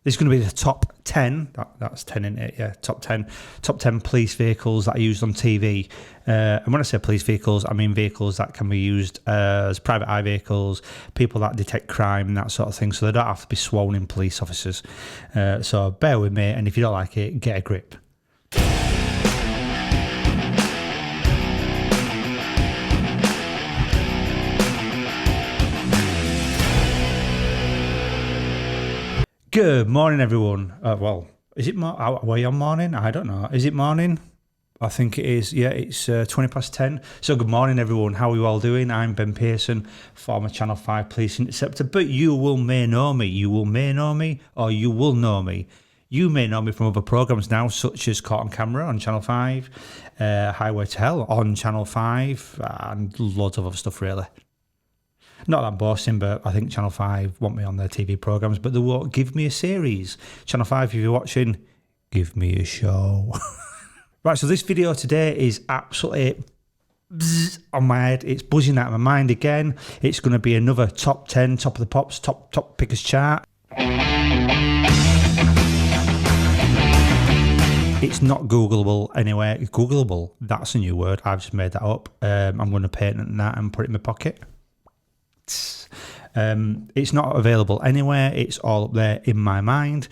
This is going to be the top 10, that's 10 in it, yeah, top 10 police vehicles that are used on TV. And when I say police vehicles, I mean vehicles that can be used as private eye vehicles, people that detect crime and that sort of thing, so they don't have to be sworn in police officers. So bear with me, and if you don't like it, get a grip. Good morning, everyone. Well, is it are we on morning? I don't know. Is it morning? I think it is. Yeah, it's 20 past 10. So good morning, everyone. How are you all doing? I'm Ben Pearson, former Channel 5 Police Interceptor, but you may know me. You may know me, or you will know me. You may know me from other programmes now, such as Caught on Camera on Channel 5, Highway to Hell on Channel 5, and loads of other stuff, really. Not that I'm boasting, but I think Channel 5 want me on their TV programmes, but they won't give me a series. Channel 5, if you're watching, give me a show. Right, so this video today is absolutely on my head. It's buzzing out of my mind again. It's going to be another top 10, top of the pops, top pickers chart. It's not Googleable anywhere. Googleable, that's a new word. I've just made that up. I'm going to patent that and put it in my pocket. It's not available anywhere. It's all up there in my mind,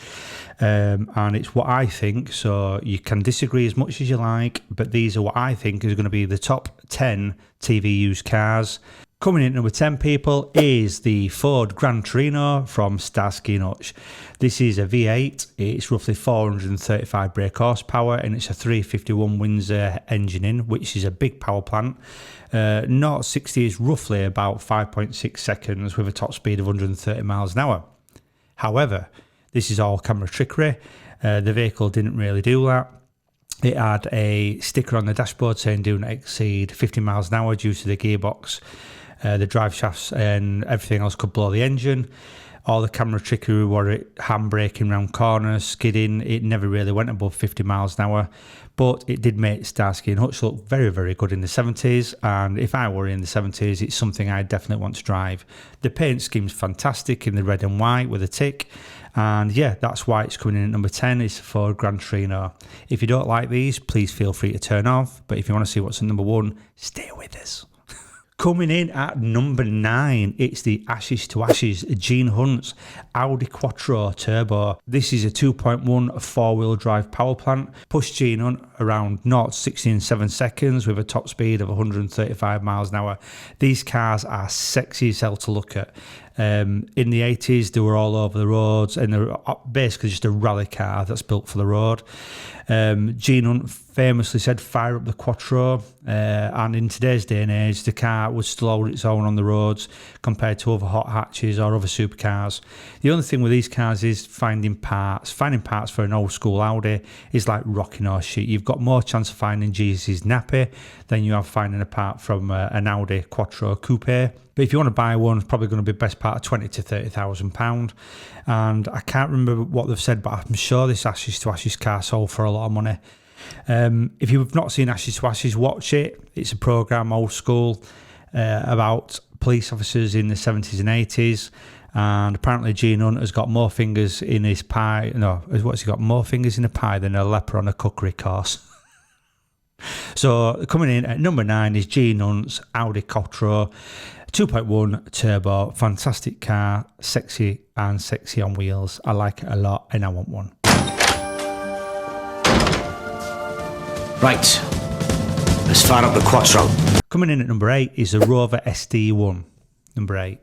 and it's what I think, so you can disagree as much as you like, but these are what I think is going to be the top 10 TV used cars. Coming in at number 10, people, is the Ford Gran Torino from Starsky & Hutch. This is a V8. It's roughly 435 brake horsepower, and it's a 351 Windsor engine in, which is a big power plant. 0-60 is roughly about 5.6 seconds with a top speed of 130 miles an hour. However, this is all camera trickery. The vehicle didn't really do that. It had a sticker on the dashboard saying do not exceed 50 miles an hour due to the gearbox. The drive shafts and everything else could blow the engine. All the camera trickery were it handbraking around corners, skidding. It never really went above 50 miles an hour, but it did make Starsky & Hutch look very, very good in the 70s. And if I were in the 70s, it's something I definitely want to drive. The paint scheme's fantastic in the red and white with a tick. And yeah, that's why it's coming in at number 10. It's Ford Gran Torino. If you don't like these, please feel free to turn off. But if you want to see what's at number 1, stay with us. Coming in at number 9, it's the Ashes to Ashes Gene Hunt's Audi Quattro Turbo. This is a 2.1 four-wheel drive power plant. Pushed Gene Hunt around 0-60 in 7 seconds with a top speed of 135 miles an hour. These cars are sexy as hell to look at. In the 80s, they were all over the roads, and they're basically just a rally car that's built for the road. Gene Hunt famously said, fire up the Quattro, and in today's day and age, the car would still hold its own on the roads compared to other hot hatches or other supercars. The only thing with these cars is finding parts. Finding parts for an old school Audi is like rocking horse shit. You've got more chance of finding Jesus' nappy than you have finding a part from an Audi Quattro Coupe. But if you want to buy one, it's probably going to be best part of £20,000 to £30,000. And I can't remember what they've said, but I'm sure this Ashes to Ashes car sold for a lot of money. If you've not seen Ashes to Ashes, watch it. It's a programme, old school, about police officers in the 70s and 80s. And apparently Gene Hunt has got more fingers in his pie. No, what's he got? More fingers in a pie than a leper on a cookery course. So coming in at number 9 is Gene Hunt's Audi Quattro 2.1 turbo. Fantastic car, sexy on wheels. I like it a lot and I want one. Right, let's fire up the Quattro. Coming in at number 8 is the Rover SD1. Number 8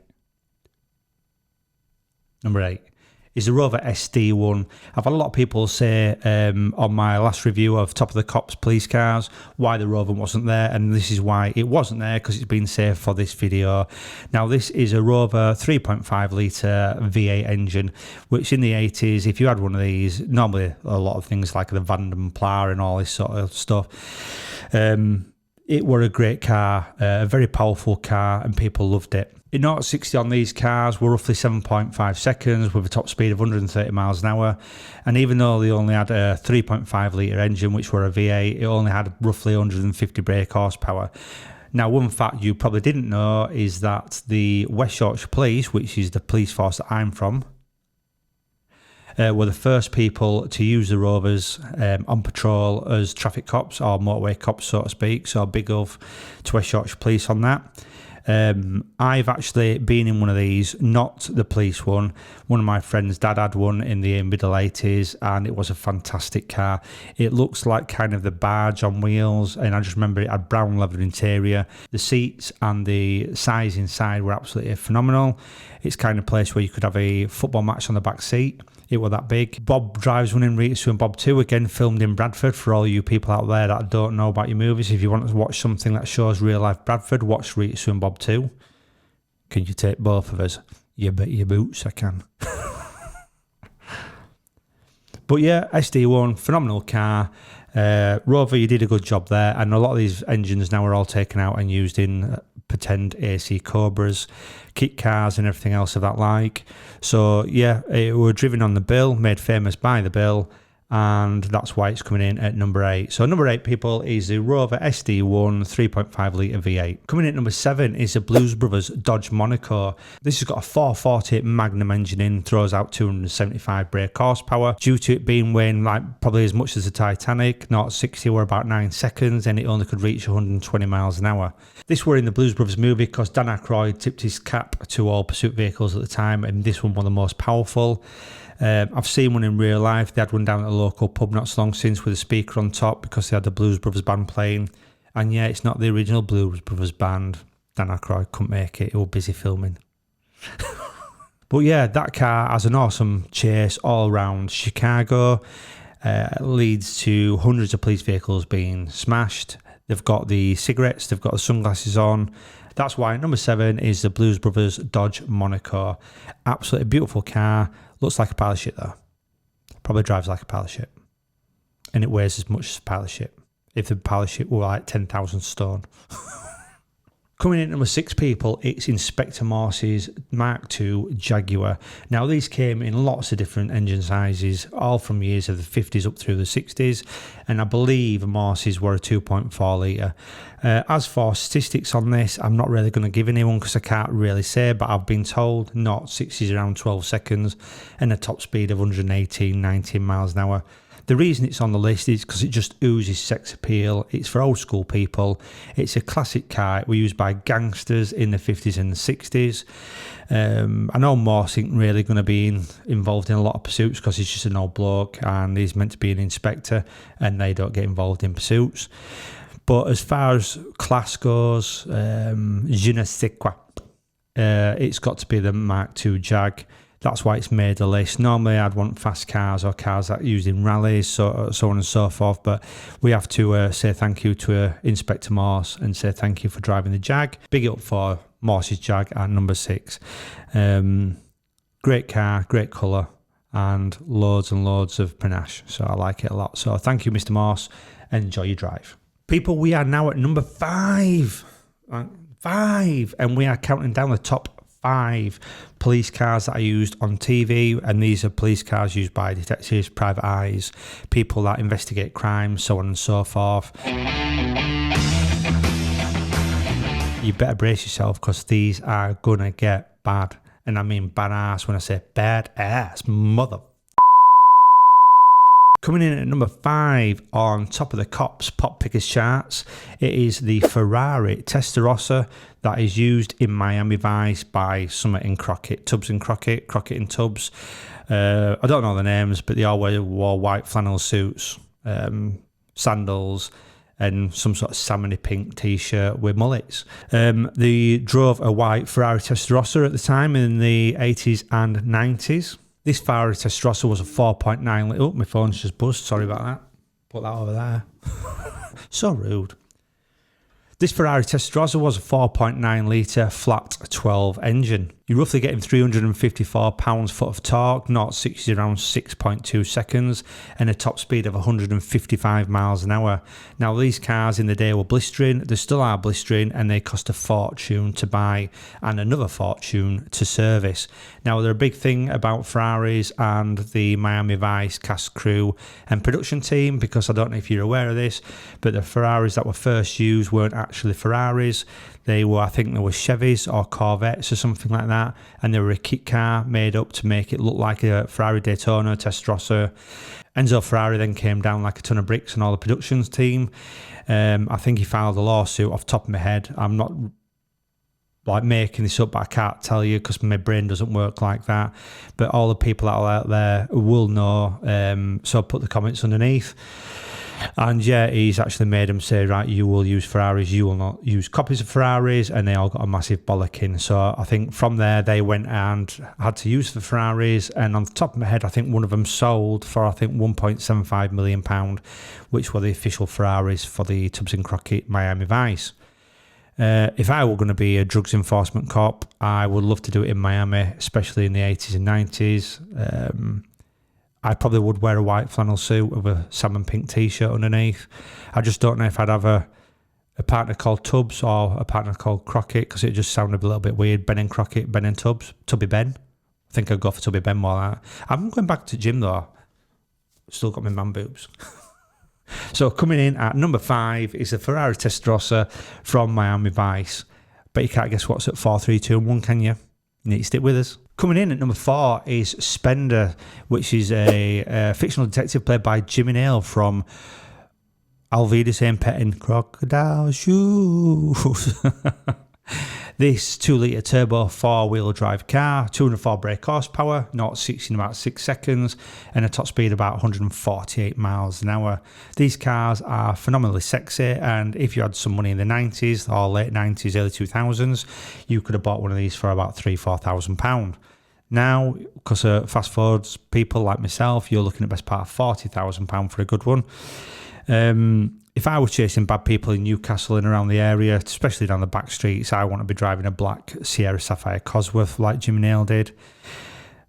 is the Rover SD1. I've had a lot of people say on my last review of Top of the Cops police cars why the Rover wasn't there, and this is why it wasn't there, because it's been saved for this video. Now this is a Rover 3.5 litre V8 engine, which in the 80s, if you had one of these, normally a lot of things like the Vanden Pla and all this sort of stuff, it were a great car, a very powerful car, and people loved it. In 0-60 on these cars were roughly 7.5 seconds with a top speed of 130 miles an hour. And even though they only had a 3.5 litre engine, which were a V8, it only had roughly 150 brake horsepower. Now, one fact you probably didn't know is that the West Yorkshire Police, which is the police force that I'm from, were the first people to use the Rovers on patrol as traffic cops or motorway cops, so to speak. So big up to West Yorkshire Police on that. I've actually been in one of these, not the police one. One of my friends' dad had one in the middle 80s, and it was a fantastic car. It looks like kind of the barge on wheels, and I just remember it had brown leather interior. The seats and the size inside were absolutely phenomenal. It's kind of place where you could have a football match on the back seat. It was that big. Bob drives one in Rita Sue and Bob 2, again filmed in Bradford. For all you people out there that don't know about your movies, if you want to watch something that shows real life Bradford, watch Rita Sue and Bob 2. Can you take both of us? You bet your boots I can. But yeah, SD1, phenomenal car. Rover, you did a good job there, and a lot of these engines now are all taken out and used in pretend AC Cobras, kit cars and everything else of that like. So yeah, it were driven on the bill, made famous by the bill, and that's why it's coming in at number 8. So number 8, people, is the Rover SD1 3.5 litre V8. Coming in at number 7 is the Blues Brothers Dodge Monaco. This has got a 440 Magnum engine in, throws out 275 brake horsepower. Due to it being weighing like probably as much as the Titanic, 0-60 were about 9 seconds, and it only could reach 120 miles an hour. This were in the Blues Brothers movie because Dan Aykroyd tipped his cap to all pursuit vehicles at the time, and this one was the most powerful. I've seen one in real life. They had one down at a local pub not so long since with a speaker on top because they had the Blues Brothers band playing. And yeah, it's not the original Blues Brothers band. Dan Aykroyd couldn't make it. He was busy filming. But yeah, that car has an awesome chase all around Chicago. Leads to hundreds of police vehicles being smashed. They've got the cigarettes. They've got the sunglasses on. That's why number 7 is the Blues Brothers Dodge Monaco. Absolutely beautiful car. Looks like a pile of shit though. Probably drives like a pile of shit. And it weighs as much as a pile of shit. If the pile of shit were like 10,000 stone. Coming in at number 6, people, it's Inspector Morse's Mark II Jaguar. Now, these came in lots of different engine sizes, all from years of the 50s up through the 60s, and I believe Morse's were a 2.4 litre. As for statistics on this, I'm not really going to give anyone because I can't really say, but I've been told 0-60 is around 12 seconds and a top speed of 118, 19 miles an hour. The reason it's on the list is because it just oozes sex appeal. It's for old school people. It's a classic car. It was used by gangsters in the 50s and the 60s. I know Morse isn't really going to be involved in a lot of pursuits because he's just an old bloke and he's meant to be an inspector and they don't get involved in pursuits. But as far as class goes, je ne sais quoi. It's got to be the Mark II Jag. That's why it's made the list. Normally I'd want fast cars or cars that are used in rallies, so on and so forth, but we have to say thank you to Inspector Morse and say thank you for driving the Jag. Big up for Morse's Jag at number 6. Great car, great colour, and loads of panache, so I like it a lot. So thank you, Mr. Morse, and enjoy your drive. People, we are now at number 5. 5, and we are counting down the top 5 police cars that are used on TV, and these are police cars used by detectives, private eyes, people that investigate crime, so on and so forth. You better brace yourself because these are gonna get bad, and I mean badass when I say badass, mother. Coming in at number 5 on top of the cops pop pickers charts, it is the Ferrari Testarossa that is used in Miami Vice by Summit and Crockett, Tubbs and Crockett, Crockett and Tubbs. I don't know the names, but they all wore white flannel suits, sandals, and some sort of salmony pink t-shirt with mullets. They drove a white Ferrari Testarossa at the time in the 80s and 90s. This Ferrari Testarossa was a 4.9 litre. Oh, my phone's just buzzed. Sorry about that. Put that over there. So rude. This Ferrari Testarossa was a 4.9 litre flat 12 engine. You're roughly getting 354 pounds-foot of torque, 0-60 around 6.2 seconds, and a top speed of 155 miles an hour. Now, these cars in the day were blistering, they still are blistering, and they cost a fortune to buy and another fortune to service. Now, they're a big thing about Ferraris and the Miami Vice cast crew and production team, because I don't know if you're aware of this, but the Ferraris that were first used weren't actually Ferraris. They were, I think they were Chevys or Corvettes or something like that. that, and they were a kit car made up to make it look like a Ferrari Daytona Testarossa. Enzo Ferrari then came down like a ton of bricks on all the productions team. I think he filed a lawsuit off the top of my head. I'm not like making this up, but I can't tell you because my brain doesn't work like that. But all the people that are out there will know. So put the comments underneath. And yeah, he's actually made them say, right, you will use Ferraris, you will not use copies of Ferraris, and they all got a massive bollocking. So I think from there they went and had to use the Ferraris, and on the top of my head, I think one of them sold for £1.75 million, which were the official Ferraris for the Tubbs and Crockett Miami Vice. If I were going to be a drugs enforcement cop, I would love to do it in Miami, especially in the 80s and 90s. I probably would wear a white flannel suit with a salmon pink t-shirt underneath. I just don't know if I'd have a partner called Tubbs or a partner called Crockett, because it just sounded a little bit weird. Ben and Crockett, Ben and Tubbs, Tubby Ben. I think I'd go for Tubby Ben more like that. I'm going back to the gym though. Still got my man boobs. So coming in at number 5 is the Ferrari Testarossa from Miami Vice. But you can't guess what's at 4, 3, 2 and 1, can you? You need to stick with us. Coming in at number 4 is Spender, which is a fictional detective played by Jimmy Nail from Alvida St. Pettin, Crocodile Shoes. This 2-litre turbo 4-wheel drive car, 204 brake horsepower, 0-60 in about 6 seconds, and a top speed about 148 miles an hour. These cars are phenomenally sexy, and if you had some money in the 90s or late 90s, early 2000s, you could have bought one of these for about £3,000-4,000. Now, because of fast forwards, people like myself, you're looking at best part of £40,000 for a good one. If I was chasing bad people in Newcastle and around the area, especially down the back streets, I want to be driving a black Sierra Sapphire Cosworth like Jimmy Nail did.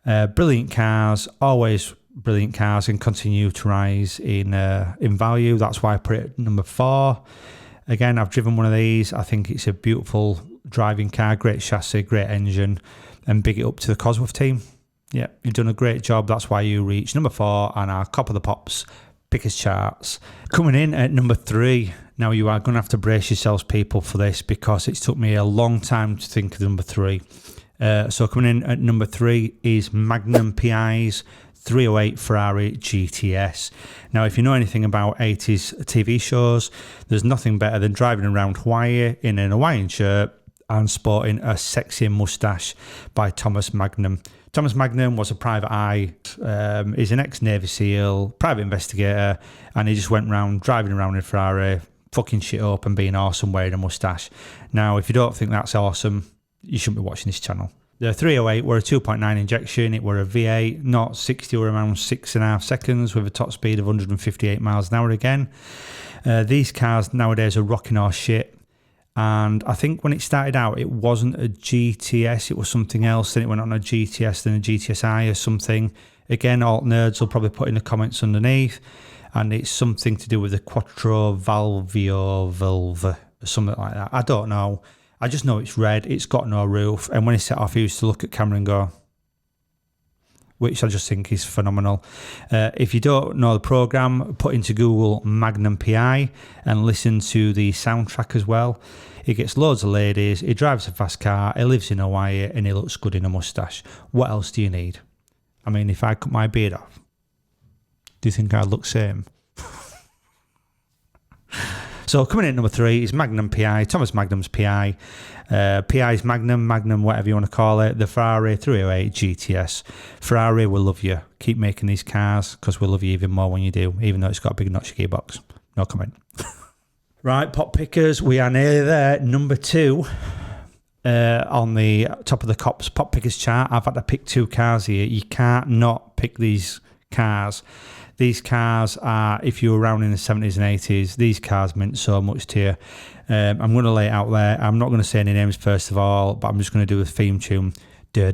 Brilliant cars, always brilliant cars, and continue to rise in value. That's why I put it at number 4. Again, I've driven one of these. I think it's a beautiful driving car, great chassis, great engine, and big it up to the Cosworth team. Yeah, you've done a great job. That's why you reach number 4 on our Cop of the Pops Pickers charts. Coming in at number 3. Now you are going to have to brace yourselves, people, for this, because it's took me a long time to think of number 3. So coming in at number 3 is Magnum PI's 308 Ferrari GTS. Now, if you know anything about 80s TV shows, there's nothing better than driving around Hawaii in an Hawaiian shirt and sporting a sexy moustache by Thomas Magnum. Thomas Magnum was a private eye. He's an ex-Navy SEAL, private investigator, and he just went around driving around in a Ferrari, fucking shit up and being awesome wearing a moustache. Now, if you don't think that's awesome, you shouldn't be watching this channel. The 308 were a 2.9 injection. It were a V8, not 60 or around 6.5 seconds with a top speed of 158 miles an hour again. These cars nowadays are rocking our shit. And I think when it started out, it wasn't a GTS, it was something else. Then it went on a GTS, then a GTSI or something. Again, alt nerds will probably put in the comments underneath. And it's something to do with the Quattro Valvio Valve or something like that. I don't know. I just know it's red, it's got no roof. And when he set off, he used to look at camera and go, which I just think is phenomenal. If you don't know the program, put into Google Magnum PI and listen to the soundtrack as well. He gets loads of ladies, he drives a fast car, he lives in Hawaii, and he looks good in a moustache. What else do you need? I mean, if I cut my beard off, do you think I'd look same? So coming in at number 3 is Magnum PI, Thomas Magnum's PI. PI's Magnum, whatever you want to call it, the Ferrari 308 GTS. Ferrari will love you. Keep making these cars because we'll love you even more when you do, even though it's got a big notch gearbox. No comment. Right, pop pickers, we are nearly there. Number 2 on the top of the Cops pop pickers chart. I've had to pick 2 cars here. You can't not pick these cars. These cars are, if you were around in the 70s and 80s, these cars meant so much to you. I'm going to lay it out there. I'm not going to say any names first of all, but I'm just going to do a theme tune. I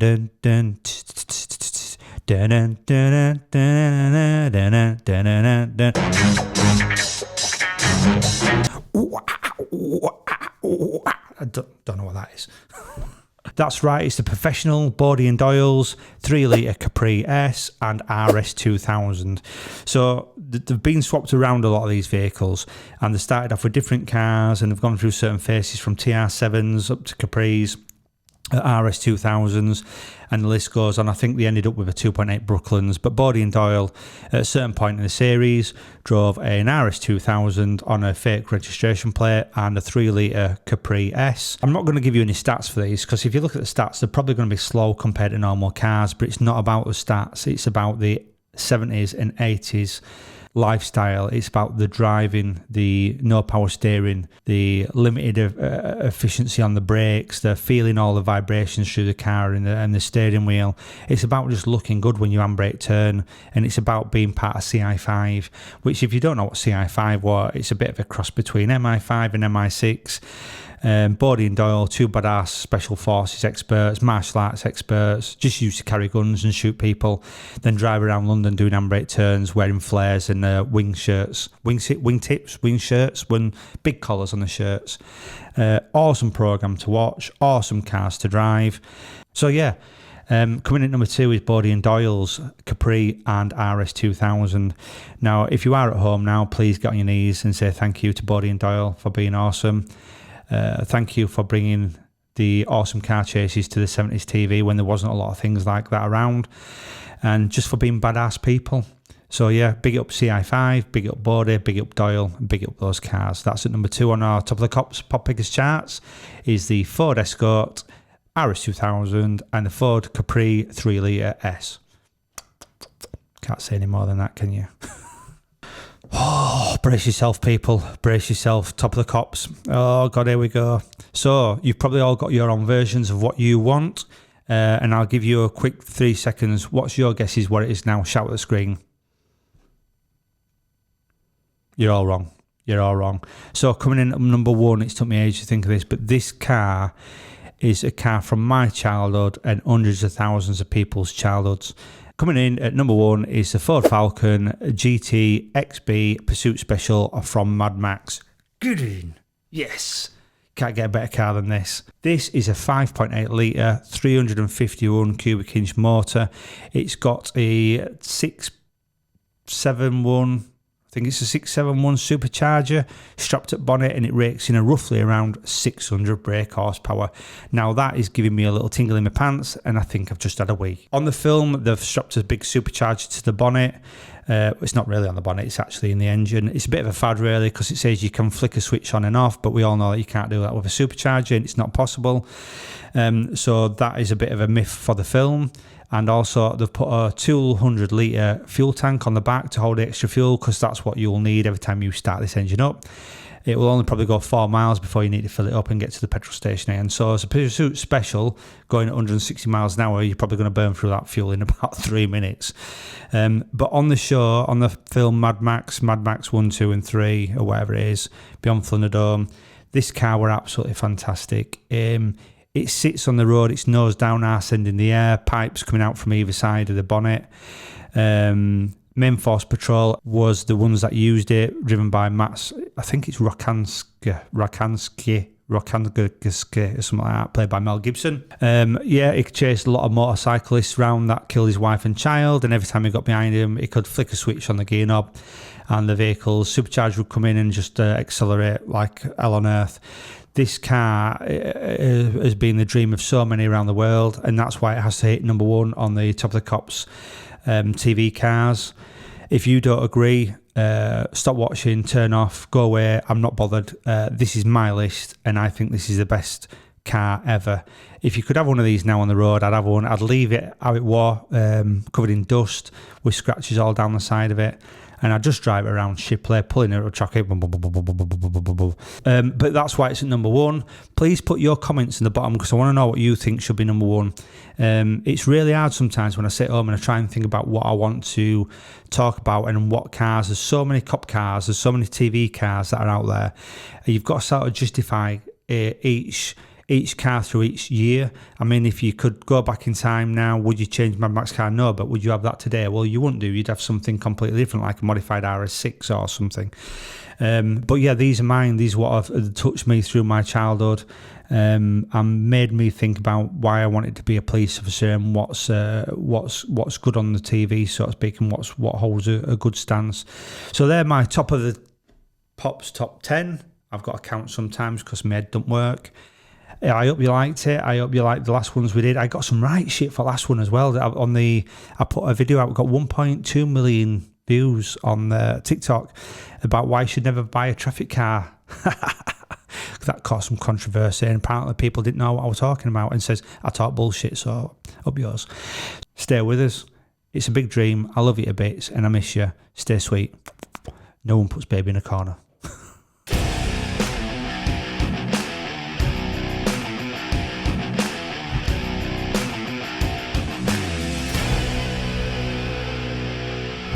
don't know what that is. That's right, it's the Professional Bodie and Doyle's 3-litre Capri S and RS 2000. So they've been swapped around a lot of these vehicles, and they started off with different cars and they've gone through certain phases from TR7s up to Capris. RS2000s, and the list goes on. I think they ended up with a 2.8 Brooklands, but Bodie and Doyle at a certain point in the series drove an RS2000 on a fake registration plate and a 3-litre Capri S. I'm not going to give you any stats for these, because if you look at the stats, they're probably going to be slow compared to normal cars, but it's not about the stats, it's about the 70s and 80s lifestyle. It's about the driving, the no power steering, the limited efficiency on the brakes, the feeling all the vibrations through the car and the steering wheel. It's about just looking good when you handbrake turn, and it's about being part of CI5, which, if you don't know what CI5 was, it's a bit of a cross between MI5 and MI6. Bodie and Doyle, two badass special forces experts, martial arts experts, just used to carry guns and shoot people, then drive around London doing handbrake turns, wearing flares and wing shirts, big collars on the shirts. Awesome program to watch, awesome cars to drive. So yeah, coming in at number 2 is Bodie and Doyle's Capri and RS2000. Now, if you are at home now, please get on your knees and say thank you to Bodie and Doyle for being awesome. Thank you for bringing the awesome car chases to the 70s TV when there wasn't a lot of things like that around, and just for being badass people. So yeah, big up CI5, big up Bodie, big up Doyle, and big up those cars. That's at number 2 on our Top of the Cops Pop Pickers charts, is the Ford Escort RS2000 and the Ford Capri 3-litre S. Can't say any more than that, can you? Oh, brace yourself, people. Brace yourself. Top of the Cops. Oh, God, here we go. So, you've probably all got your own versions of what you want. And I'll give you a quick 3 seconds. What's your guesses what it is now? Shout at the screen. You're all wrong. You're all wrong. So, coming in at number 1, it took me ages to think of this, but this car is a car from my childhood and hundreds of thousands of people's childhoods. Coming in at number 1 is the Ford Falcon GT XB Pursuit Special from Mad Max. Gudgeon. Yes. Can't get a better car than this. This is a 5.8 litre, 351 cubic inch motor. It's got a 671, I think it's a 671 supercharger strapped at bonnet, and it rakes in a roughly around 600 brake horsepower. Now that is giving me a little tingle in my pants, and I think I've just had a wee. On the film, they've strapped a big supercharger to the bonnet. It's not really on the bonnet, it's actually in the engine. It's a bit of a fad really, because it says you can flick a switch on and off, but we all know that you can't do that with a supercharger, and it's not possible. So that is a bit of a myth for the film. And also they've put a 200 litre fuel tank on the back to hold extra fuel, because that's what you'll need every time you start this engine up. It will only probably go 4 miles before you need to fill it up and get to the petrol station. And so as a Pursuit Special, going at 160 miles an hour, you're probably going to burn through that fuel in about 3 minutes. But on the show, on the film Mad Max 1, 2 and 3, or whatever it is, Beyond Thunderdome, this car were absolutely fantastic. It sits on the road, it's nose down, arse end in the air, pipes coming out from either side of the bonnet. Main Force Patrol was the ones that used it, driven by Matt, I think it's Rokanski, or something like that, played by Mel Gibson. He chased a lot of motorcyclists around that killed his wife and child, and every time he got behind him, he could flick a switch on the gear knob, and the vehicle's supercharger would come in and just accelerate like hell on earth. This car has been the dream of so many around the world, and that's why it has to hit number 1 on the Top of the Cops TV cars. If you don't agree, stop watching, turn off, go away. I'm not bothered. This is my list, and I think this is the best car ever. If you could have one of these now on the road, I'd have one. I'd leave it how it was, covered in dust with scratches all down the side of it. And I just drive it around Shipley, pulling it up track. But that's why it's at number 1. Please put your comments in the bottom, because I want to know what you think should be number 1. It's really hard sometimes when I sit home and I try and think about what I want to talk about and what cars. There's so many cop cars, there's so many TV cars that are out there. You've got to sort of justify each car through each year. I mean, if you could go back in time now, would you change Mad Max car? No, but would you have that today? Well, you wouldn't do. You'd have something completely different, like a modified RS6 or something. But yeah, these are mine. These are what have touched me through my childhood, and made me think about why I wanted to be a police officer, and what's good on the TV, so to speak, and what holds a good stance. So they're my top of the pops top 10. I've got to count sometimes because my head don't work. I hope you liked it. I hope you liked the last ones we did. I got some right shit for last one as well. I put a video out. We got 1.2 million views on TikTok about why you should never buy a traffic car. That caused some controversy, and apparently people didn't know what I was talking about, and says I talk bullshit. So up yours. Stay with us. It's a big dream. I love you to bits, and I miss you. Stay sweet. No one puts baby in a corner.